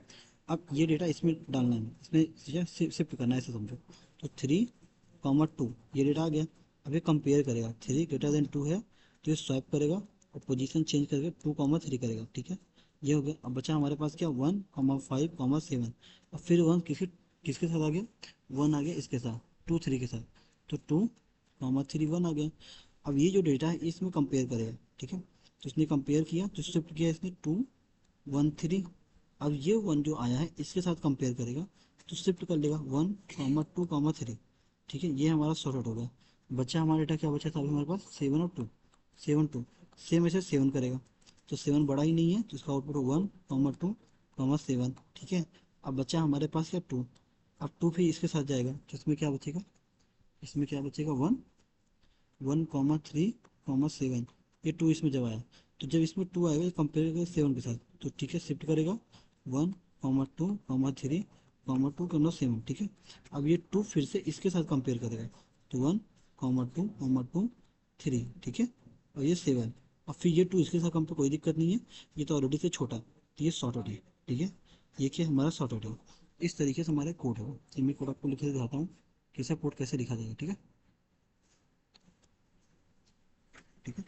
अब ये डेटा इसमें डालना है, इसमें शिफ्ट करना है, ऐसे समझो। तो 3 2 ये डेटा आ गया, अब ये कंपेयर करेगा, 3 > 2 है तो ये स्वैप करेगा और पोजीशन चेंज करके 2,3 करेगा, ठीक है। ये हो गया। अब बचा हमारे पास क्या, 1,5,7। और फिर वन किसके साथ आ गया, वन आ गया इसके साथ, 2 3 के साथ, तो 2,3 1 आ गया। अब ये जो डेटा है इसमें कंपेयर करेगा, ठीक है। तो इसने कंपेयर किया तो शिफ्ट किया इसने 2 1 3। अब ये वन जो आया है इसके साथ कंपेयर करेगा तो शिफ्ट कर लेगा 1,2,3, ठीक है। ये हमारा सॉर्ट आउट हो गया। बचा हमारा डेटा क्या बचा था अभी हमारे पास, 7 और 2, 7 ऐसे 7 करेगा, तो 7 बड़ा ही नहीं है तो इसका आउटपुट 1,2,7, ठीक है। अब बचा हमारे पास क्या 2। अब 2 फिर इसके साथ जाएगा तो इसमें क्या बचेगा, इसमें क्या बचेगा 1,3,7। ये 2 इसमें जब आया, तो जब इसमें 2 आएगा कंपेयर करेगा 7 के साथ, तो ठीक है शिफ्ट करेगा 1,2,3,2,7, ठीक है। अब ये 2 फिर से इसके साथ कंपेयर करेगा तो 1,2,3, ठीक है। और ये 7, और फिर ये 2 इसके साथ कंपेयर, कोई दिक्कत नहीं है, ये तो ऑलरेडी से छोटा, तो ये सॉर्ट आउट है, ठीक है। ये क्या हमारा सॉर्ट आउट है। इस तरीके से हमारे कोड है। तो मैं कोड आपको लिख के दिखाता हूँ कि ऐसा कोड कैसे लिखा जाएगा, ठीक है। ठीक है,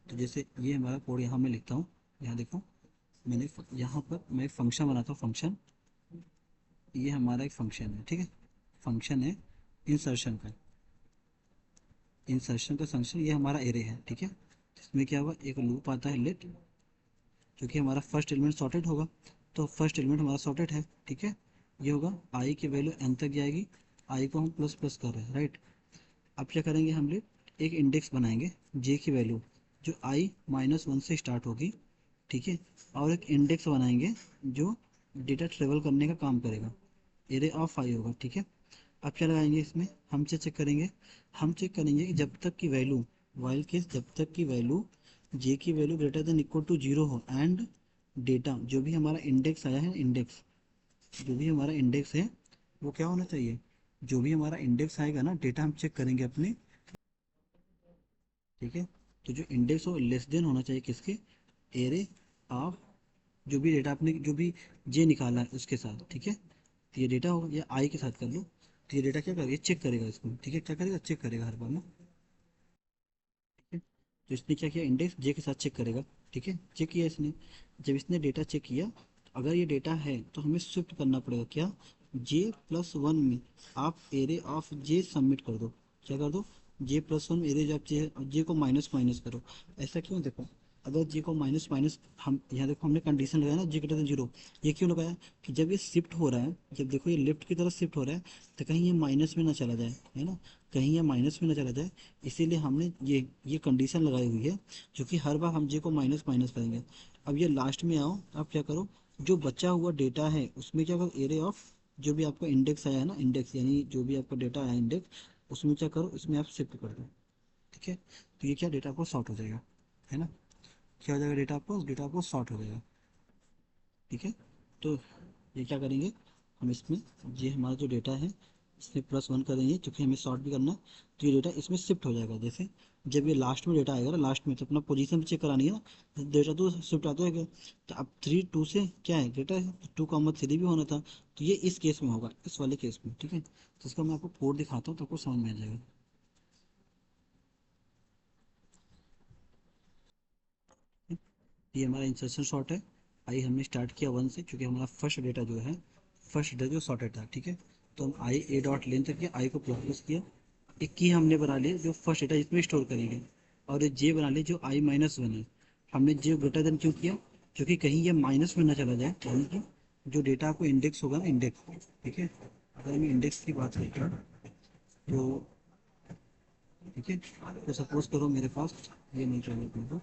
तो जैसे ये हमारा कोड यहाँ मैं लिखता हूँ। यहाँ देखो, मैंने यहाँ पर मैं एक फंक्शन बनाता हूँ, फंक्शन। ये हमारा एक फंक्शन है, ठीक है। फंक्शन है इंसर्शन का, फंक्शन। ये हमारा एरे है, ठीक है। इसमें क्या होगा, एक लूप आता है लेट, क्योंकि हमारा फर्स्ट एलिमेंट सॉर्टेड होगा, तो फर्स्ट एलिमेंट हमारा सॉर्टेड है, ठीक है। ये होगा आई की वैल्यू एन तक जाएगी, आई को हम प्लस प्लस कर रहे हैं, राइट। अब क्या करेंगे हम लोग, एक इंडेक्स बनाएंगे जे की वैल्यू जो आई -1 से स्टार्ट होगी, ठीक है। और एक इंडेक्स बनाएंगे जो डेटा ट्रेवल करने का काम करेगा, एरे ऑफ आई होगा, ठीक है। अब क्या लगाएंगे इसमें, हम चेक करेंगे, कि जब तक की वैल्यू, वाइल केस, जब तक की वैल्यू जे की value greater than equal to 0 हो, एंड डेटा जो भी हमारा इंडेक्स आया है, जो भी हमारा इंडेक्स है वो क्या होना चाहिए, जो भी हमारा इंडेक्स आएगा ना, डेटा हम चेक करेंगे अपने, ठीक है। तो जो इंडेक्स हो लेस देन होना चाहिए किसके, एरे ऑफ, जो भी डेटा आपने, जो भी जे निकाला है उसके साथ, ठीक है। तो ये डेटा होगा, या आई के साथ कर लो। तो ये डेटा क्या करेगा, चेक करेगा इसको, ठीक है। क्या करेगा, चेक करेगा हर बार में, ठीक है। तो इसने क्या किया, इंडेक्स जे के साथ चेक करेगा, ठीक है। चेक किया इसने, जब इसने डेटा चेक किया, अगर ये डेटा है तो हमें शिफ्ट करना पड़ेगा क्या, J+1 में आप एरे ऑफ जे सबमिट कर दो। क्या कर दो, J+1 एरे ऑफ जे, जे को माइनस माइनस करो। ऐसा क्यों, देखो, अगर जे को माइनस माइनस, हम यहाँ देखो हमने कंडीशन लगाया ना, जे ग्रेटर देन 0। ये क्यों लगाया, कि जब ये शिफ्ट हो रहा है, जब देखो ये लेफ्ट की तरफ शिफ्ट हो रहा है, तो कहीं ये माइनस में ना चला जाए, है ना, कहीं ये माइनस में ना चला जाए, इसीलिए हमने ये कंडीशन लगाई हुई है, जो कि हर बार हम जे को माइनस माइनस करेंगे। अब ये लास्ट में आओ, अब क्या करो, जो बचा हुआ डेटा है उसमें क्या करो, एरे ऑफ, जो भी आपका इंडेक्स आया है ना, इंडेक्स यानी जो भी आपका डेटा आया इंडेक्स, उसमें क्या करो, इसमें आप शिफ्ट कर दो, ठीक है। तो ये क्या, डेटा आपको सॉर्ट हो जाएगा, है ना। क्या हो जाएगा, डेटा आपको सॉर्ट हो जाएगा, ठीक है। तो ये क्या करेंगे, हम इसमें, ये हमारा जो डेटा है इसमें +1 करेंगे, क्योंकि हमें सॉर्ट भी करना है। तो ये डेटा इसमें शिफ्ट हो जाएगा, जैसे जब ये लास्ट में डेटा आएगा ना, लास्ट में तो अपना पोजीशन चेक करानी है ना, तो डेटा तो शिफ्ट आता है। तो अब 3 2 से क्या है, डेटा है 2,3 भी होना था, तो ये इस केस में होगा, इस वाले केस में, ठीक है। तो इसका मैं आपको कोड दिखाता हूँ तो आपको समझ में आ जाएगा। ये हमारा इंसर्शन शॉर्ट है। आई हमने स्टार्ट किया 1 से, क्योंकि हमारा फर्स्ट डेटा जो सॉर्टेड था, ठीक है। तो हम आई ए डॉट लेन तक किया, आई को प्लस प्लस किया, एक की हमने बना लिया जो फर्स्ट डेटा इसमें स्टोर करेंगे, और एक जे बना लिया जो I-1 है। हमने जे ग्रेटर देन क्यों किया, क्योंकि कहीं ये माइनस में ना चला जाए, यानी कि जो डेटा आपको इंडेक्स होगा ना, इंडेक्स, ठीक है। अगर हम इंडेक्स की बात करते हैं तो, ठीक है, तो सपोज करो मेरे पास ये नहीं चाहिए अपने को,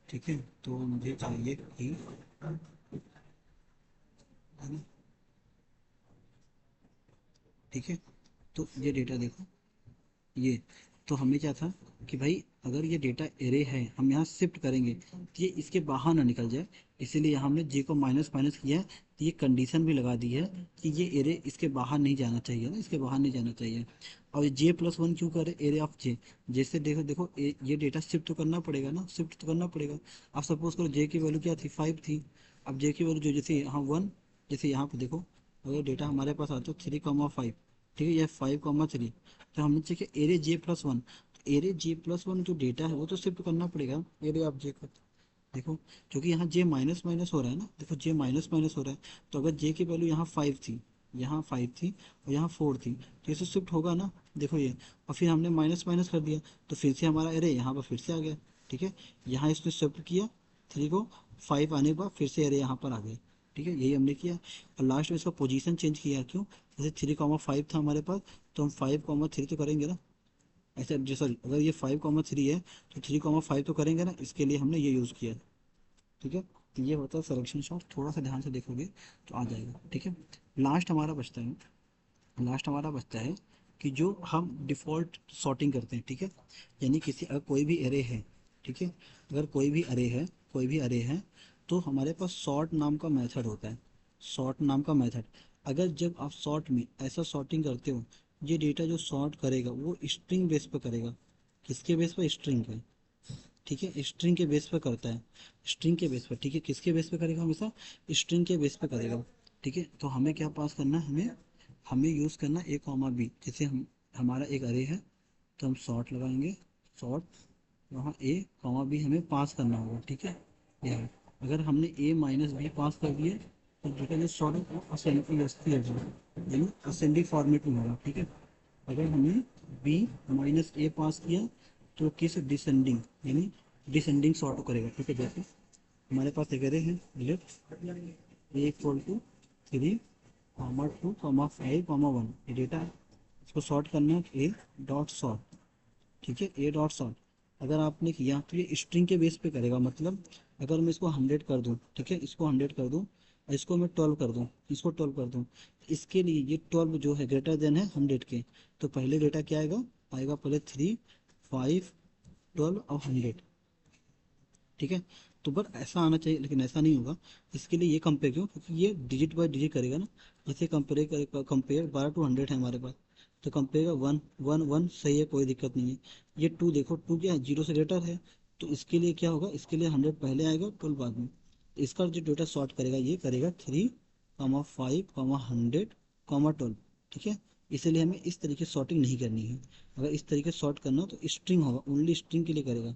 ठीक है। तो मुझे चाहिए कि, है ना, ठीक है। तो ये डेटा देखो, ये, तो हमें क्या था कि भाई अगर ये डेटा एरे है, हम यहाँ शिफ्ट करेंगे तो ये इसके बाहर ना निकल जाए, इसीलिए हमने जे को माइनस माइनस किया है। तो ये कंडीशन भी लगा दी है कि ये एरे इसके बाहर नहीं जाना चाहिए ना, इसके बाहर नहीं जाना चाहिए। और J+1 क्यों करे, एरे ऑफ जे, जैसे देखो देखो ये डेटा शिफ्ट तो करना पड़ेगा ना, शिफ्ट तो करना पड़ेगा। अब सपोज करो जे की वैल्यू क्या थी, 5 थी। अब जे की वैल्यू जो जैसे यहाँ 1, जैसे यहाँ पे देखो, अगर डेटा हमारे पास आता है 3,5, ठीक है, या 5,3, तो हमने चाहिए एरे J+1, एरे J+1 जो डेटा है वो तो शिफ्ट करना पड़ेगा एरे ऑफ J को। देखो क्योंकि यहाँ J माइनस माइनस हो रहा है ना, देखो J माइनस माइनस हो रहा है, तो अगर J की वैल्यू यहाँ 5 थी, यहाँ 5 थी और यहाँ 4 थी, तो इसे शिफ्ट होगा ना, देखो ये, और फिर हमने माइनस माइनस कर दिया तो फिर से हमारा एरे यहाँ पर फिर से आ गया। ठीक है, यहाँ इसने शिफ्ट किया 3 को, 5 आने के बाद फिर से एरे यहाँ पर आ गया। ठीक है, यही हमने किया, और लास्ट में इसका पोजीशन चेंज किया, क्यों, जैसे 3,5 था हमारे पास, तो हम 5,3 तो करेंगे ना, ऐसे जो सॉरी अगर ये 5,3 है तो 3,5 तो करेंगे ना, इसके लिए हमने ये यूज़ किया। ठीक है, तो ये होता है सिलेक्शन शॉट, थोड़ा सा ध्यान से देखोगे तो आ जाएगा। ठीक है, लास्ट हमारा बचता है, लास्ट हमारा बचता है कि जो हम डिफ़ॉल्ट सॉर्टिंग करते हैं। ठीक है, यानी किसी अगर कोई भी एरे है, ठीक है, अगर कोई भी अरे है, कोई भी अरे है, तो हमारे पास सॉर्ट नाम का मेथड होता है, सॉर्ट नाम का मेथड। अगर जब आप सॉर्ट में ऐसा सॉर्टिंग करते हो, ये डेटा जो सॉर्ट करेगा वो स्ट्रिंग बेस पर करेगा, किसके बेस पर, स्ट्रिंग पे। ठीक है, स्ट्रिंग के बेस पर करता है, स्ट्रिंग के बेस पर। ठीक है, किसके बेस पे करेगा, हमेशा स्ट्रिंग के बेस पे करेगा। ठीक है, तो हमें क्या पास करना है, हमें हमें यूज़ करना ए कॉमा बी। जैसे हम हमारा एक अरे है तो हम सॉर्ट लगाएंगे, सॉर्ट, वहाँ ए कॉमा बी हमें पास करना होगा। ठीक है, यह अगर हमने ए माइनस बी पास कर दिए तो डेटा जो सॉर्ट है वो असेंडिंग, यानी असेंडिंग फॉर्मेट में होगा। ठीक है, अगर हमने बी माइनस ए पास किया तो किस डिसेंडिंग, यानी डिसेंडिंग सॉर्ट करेगा। ठीक है, जैसे हमारे पास एक अरे है, left a equal to 3 comma 2 comma 5 comma 1, ये डेटा है, इसको सॉर्ट करना है ए डॉट सॉर्ट। ठीक है, ए डॉट सॉर्ट अगर आपने किया तो ये स्ट्रिंग के बेस पे करेगा, मतलब अगर मैं इसको 100 कर दूं, ठीक है, इसको 100 कर दूं, और इसको मैं 12 कर दूं, इसको 12 कर दूं, इसके लिए ये 12 जो है ग्रेटर देन है 100 के, तो पहले डेटा क्या आएगा, आएगा पहले 3, 5, 12 और 100। ठीक है, तो बस ऐसा आना चाहिए, लेकिन ऐसा नहीं होगा। इसके लिए ये कंपेयर क्यों, क्योंकि ये डिजिट बाय डिजिट करेगा ना, जैसे कंपेयर करेगा, कंपेयर 12 to 100 है हमारे पास, तो कंपेयर का 1 1 1 सही है, कोई दिक्कत नहीं है। ये 2 देखो, 2 क्या है, 0 से ग्रेटर है, तो इसके लिए क्या होगा, इसके लिए 100 पहले आएगा, 12 बाद में। इसका जो डेटा सॉर्ट करेगा ये करेगा 3,5,100,12। ठीक है, इसीलिए हमें इस तरीके से सॉर्टिंग नहीं करनी है। अगर इस तरीके से सॉर्ट करना हो तो स्ट्रिंग होगा, ओनली स्ट्रिंग के लिए करेगा,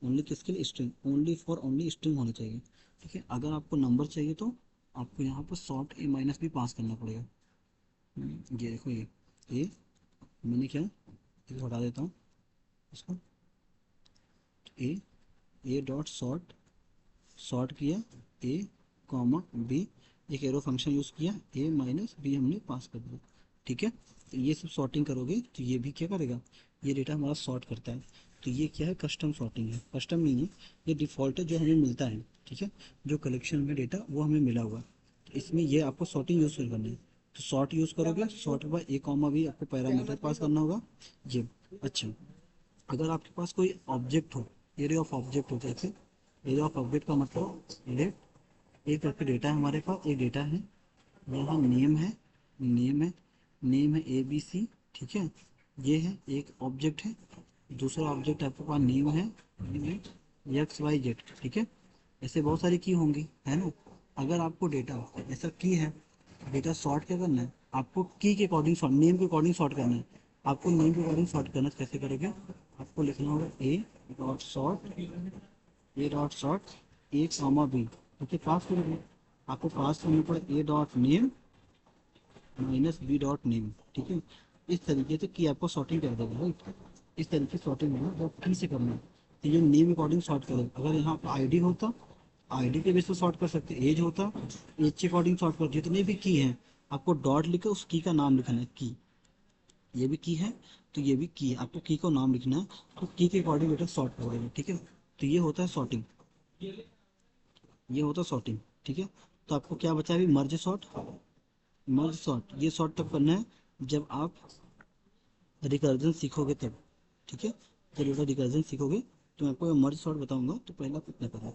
ओनली किसके लिए, string, only for only string होनी चाहिए। ठीक है, अगर आपको नंबर चाहिए तो आपको यहाँ पर सॉर्ट ए माइनस भी पास करना पड़ेगा। ये देखो ये मैंने क्या, ये हटा देता हूँ इसको, ए ए डॉट सॉर्ट, सॉर्ट किया ए कॉमा बी, एक एरो फंक्शन यूज़ किया, ए माइनस बी हमने पास कर दिया। ठीक है, तो ये सब सॉर्टिंग करोगे तो ये भी क्या करेगा, ये डेटा हमारा सॉर्ट करता है। तो ये क्या है, कस्टम सॉर्टिंग है, कस्टम नहीं है, ये डिफ़ॉल्ट है जो हमें मिलता है। ठीक है, जो कलेक्शन में डेटा वो हमें मिला हुआ, तो इसमें ये आपको सॉर्टिंग यूज़ करनी है। तो सॉर्ट यूज़ करोगे, sort by a comma b आपको पैरामीटर पास करना होगा ये। अच्छा, अगर आपके पास कोई ऑब्जेक्ट हो, एरिया ऑफ ऑब्जेक्ट हो, जैसे एरिया ऑफ ऑब्जेक्ट का मतलब लेट एक करके डेटा है हमारे पास, एक डेटा है, यहाँ नेम है, नेम है, नेम है ए बी सी। ठीक है, ये है एक ऑब्जेक्ट है, दूसरा ऑब्जेक्ट आपके पास नेम है, एक्स वाई जेड। ठीक है, ऐसे बहुत सारी की होंगी, है ना। अगर आपको डेटा ऐसा की है, डेटा सॉर्ट क्या करना है, आपको की के अकॉर्डिंग सॉर्ट, नेम के अकॉर्डिंग सॉर्ट करना है। आपको नेम के अकॉर्डिंग सॉर्ट करना, कैसे करोगे, आपको लिखना होगा A dot sort, A dot sort A comma B. Okay, pass करोगे, आपको पास करना पड़े A dot name minus B dot name. ठीक है, इस तरीके से की आपको सॉर्टिंग कर देगा, राइट। इस तरीके से सॉर्टिंग होगा जब की से करना है, तो ये नेम अकॉर्डिंग सॉर्ट करेगा। अगर यहाँ पर आईडी होता, आईडी के बेस पर सॉर्ट कर सकते, एज होता, एज के अकॉर्डिंग सॉर्ट कर, जितने भी की हैं आपको डॉट लिखकर उस की का नाम लिखना है, की, ये भी की है तो ये भी की है, आपको की का नाम लिखना है, तो की के अकॉर्डिंग बेटा सॉर्ट कर देगा। ठीक है, तो ये होता है सॉर्टिंग, ये होता है सॉर्टिंग। ठीक है, तो आपको क्या बचा है अभी, मर्ज सॉर्ट, मर्ज सॉर्ट, ये सॉर्ट तब करना है जब आप रिकर्जन सीखोगे तब। ठीक है, जब बेटा रिकर्जन सीखोगे तो मैं आपको मर्ज सॉर्ट बताऊंगा, तो पहले आप इतना करें।